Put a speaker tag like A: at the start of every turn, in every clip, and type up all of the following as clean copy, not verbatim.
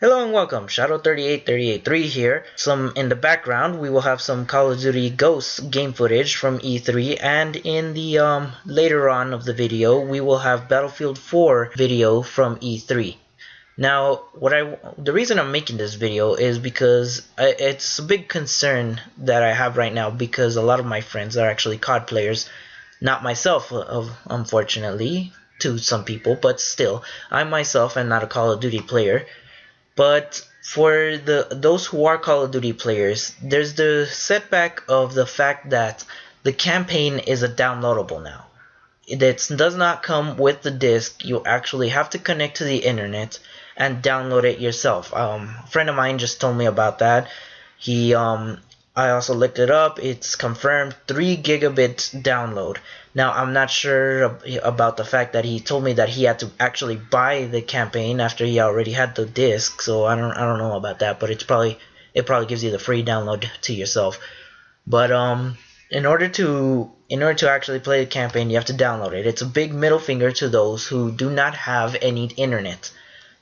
A: Hello and welcome, Shadow38383 here. In the background, we will have some Call of Duty Ghosts game footage from E3, and in the later on of the video, we will have Battlefield 4 video from E3. Now, the reason I'm making this video is because it's a big concern that I have right now because a lot of my friends are actually COD players, not myself, unfortunately, to some people, but still, I myself am not a Call of Duty player. But for those who are Call of Duty players, there's the setback of the fact that the campaign is a downloadable now. It does not come with the disc. You actually have to connect to the internet and download it yourself. A friend of mine just told me about that. I also looked it up. It's confirmed 3 gigabit download. Now I'm not sure about the fact that he told me that he had to actually buy the campaign after he already had the disc. So I don't know about that, but it probably gives you the free download to yourself. But in order to actually play the campaign, you have to download it. It's a big middle finger to those who do not have any internet,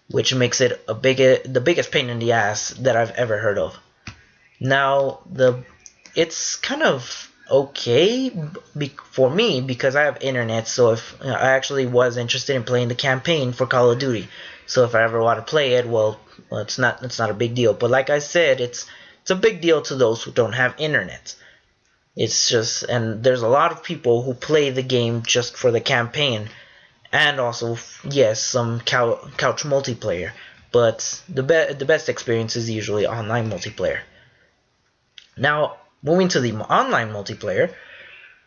A: which makes it the biggest pain in the ass that I've ever heard of. Now it's kind of okay for me because I have internet. So if I actually was interested in playing the campaign for Call of Duty, so if I ever want to play it, well, it's not a big deal. But like I said, it's a big deal to those who don't have internet. It's just, and there's a lot of people who play the game just for the campaign, and also yes, some couch multiplayer. But the best experience is usually online multiplayer. Now, moving to the online multiplayer,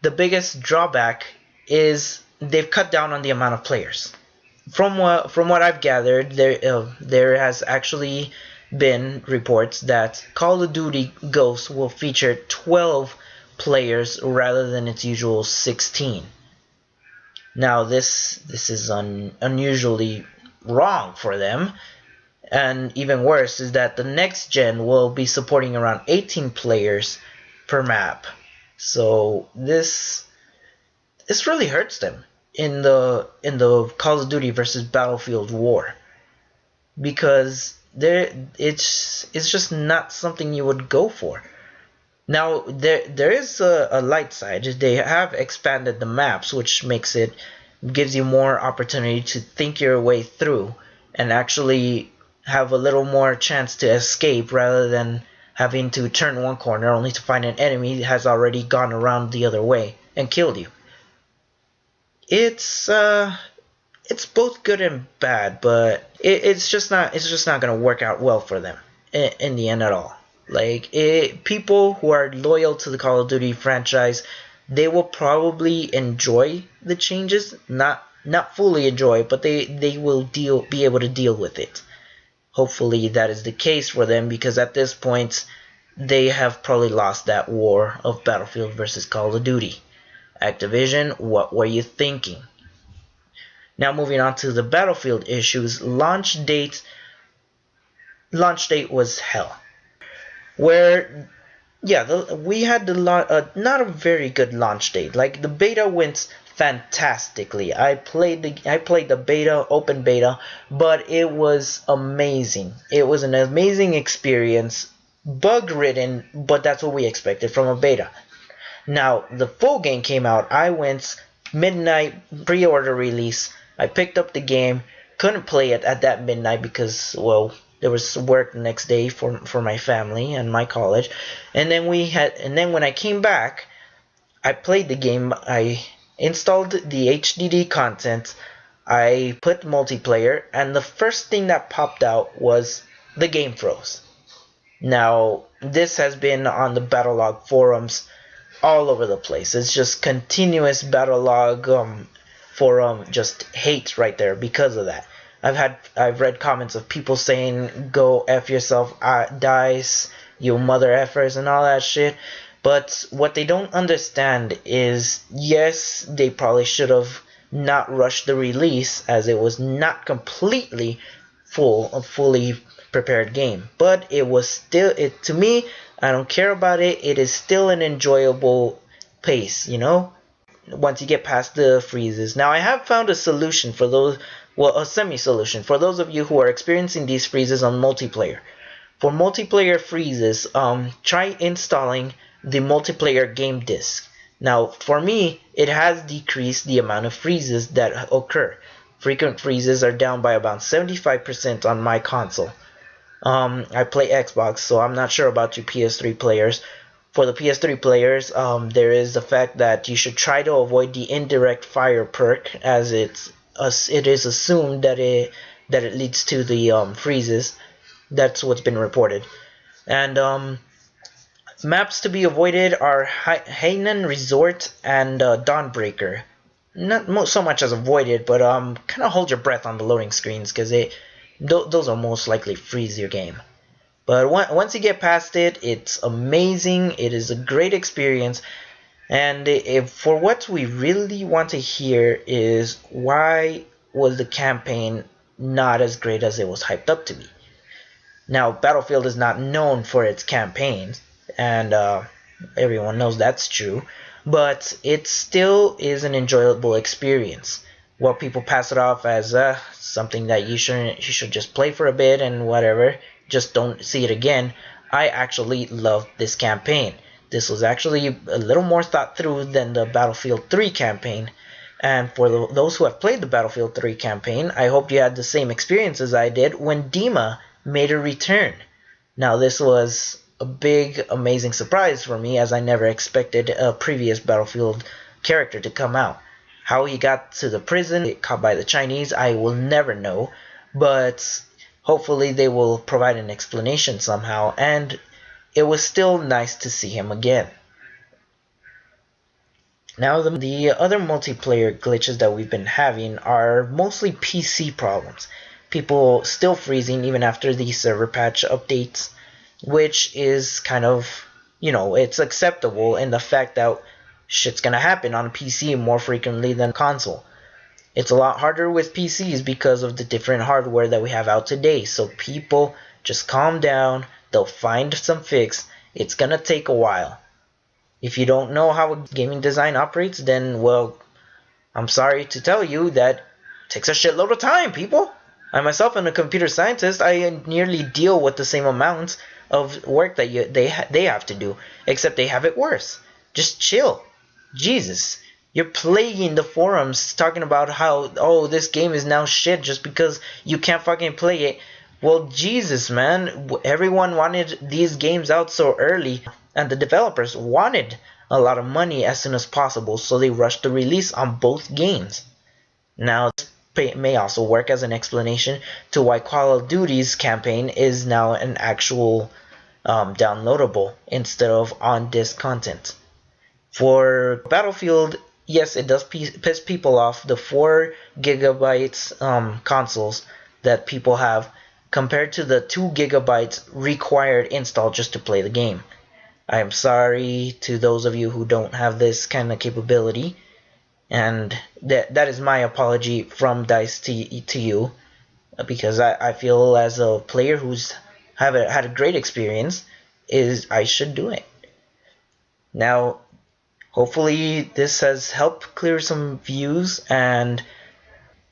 A: the biggest drawback is they've cut down on the amount of players. From what I've gathered, there has actually been reports that Call of Duty Ghosts will feature 12 players rather than its usual 16. Now, this is unusually wrong for them. And even worse is that the next gen will be supporting around 18 players per map. So this really hurts them in the Call of Duty versus Battlefield war, because it's just not something you would go for. Now there is a light side. They have expanded the maps, which gives you more opportunity to think your way through and actually have a little more chance to escape rather than having to turn one corner only to find an enemy that has already gone around the other way and killed you. It's both good and bad, but it's just not gonna work out well for them in the end at all. Like people who are loyal to the Call of Duty franchise, they will probably enjoy the changes, not fully enjoy, but they will be able to deal with it. Hopefully that is the case for them, because at this point they have probably lost that war of Battlefield versus Call of Duty. Activision, what were you thinking? Now moving on to the Battlefield issues, launch date was hell. Where we had not a very good launch date. Like the beta went fantastically. I played the beta, open beta, but it was amazing. It was an amazing experience, bug ridden, but that's what we expected from a beta. Now the full game came out. I went midnight pre-order release. I picked up the game, couldn't play it at that midnight because, well, there was work the next day for my family and my college. And then when I came back, I played the game. I installed the HDD content, I put multiplayer, and the first thing that popped out was the game froze. Now, this has been on the Battlelog forums all over the place. It's just continuous Battlelog forum just hate right there because of that. I've read comments of people saying, "Go F yourself, DICE, you mother effers," and all that shit. But what they don't understand is, yes, they probably should have not rushed the release, as it was not completely a fully prepared game. But it was still, to me, I don't care about it. It is still an enjoyable pace, once you get past the freezes. Now, I have found a solution for well, a semi-solution for those of you who are experiencing these freezes on multiplayer. For multiplayer freezes, try installing the multiplayer game disk. Now, for me, it has decreased the amount of freezes that occur. Frequent freezes are down by about 75% on my console. I play Xbox, so I'm not sure about you PS3 players. For the PS3 players, there is the fact that you should try to avoid the indirect fire perk, as it is assumed that it leads to the freezes. That's what's been reported. And maps to be avoided are Hainan Resort and Dawnbreaker. Not so much as avoided, but kind of hold your breath on the loading screens, because those are most likely freeze your game. But once you get past it, it's amazing. It is a great experience. And for what we really want to hear is, why was the campaign not as great as it was hyped up to be? Now, Battlefield is not known for its campaigns, and everyone knows that's true, but it still is an enjoyable experience. Well, people pass it off as something that you should just play for a bit and whatever, just don't see it again. I actually loved this campaign. This was actually a little more thought through than the Battlefield 3 campaign. And for those who have played the Battlefield 3 campaign, I hope you had the same experience as I did when Dima made a return. Now, this was a big, amazing surprise for me, as I never expected a previous Battlefield character to come out. How he got to the prison, caught by the Chinese, I will never know, but hopefully they will provide an explanation somehow, and it was still nice to see him again. Now, the other multiplayer glitches that we've been having are mostly PC problems. People still freezing even after the server patch updates, which is kind of, it's acceptable in the fact that shit's gonna happen on PC more frequently than console. It's a lot harder with PCs because of the different hardware that we have out today, so people just calm down, they'll find some fix. It's gonna take a while. If you don't know how gaming design operates, then, well, I'm sorry to tell you that it takes a shitload of time, people. I myself am a computer scientist. I nearly deal with the same amounts of work that they have to do, except they have it worse. Just chill. Jesus. You're plaguing the forums talking about how, oh, this game is now shit just because you can't fucking play it. Well, Jesus, man. Everyone wanted these games out so early, and the developers wanted a lot of money as soon as possible, so they rushed the release on both games. Now, this may also work as an explanation to why Call of Duty's campaign is now an actual downloadable instead of on-disc content. For Battlefield, yes, it does piss people off, the 4 gigabytes consoles that people have compared to the 2 gigabytes required install just to play the game. I am sorry to those of you who don't have this kind of capability, and that is my apology from DICE to you, because I feel as a player who's had a great experience, I should do it. Now, hopefully this has helped clear some views and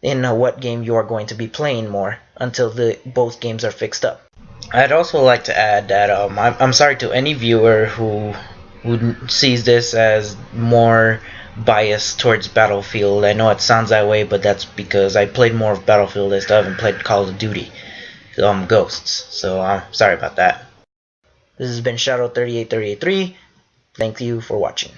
A: in what game you are going to be playing more until both games are fixed up. I'd also like to add that I'm sorry to any viewer who sees this as more biased towards Battlefield. I know it sounds that way, but that's because I played more of Battlefield as I haven't played Call of Duty Ghosts. So I'm sorry about that. This has been Shadow 38383. Thank you for watching.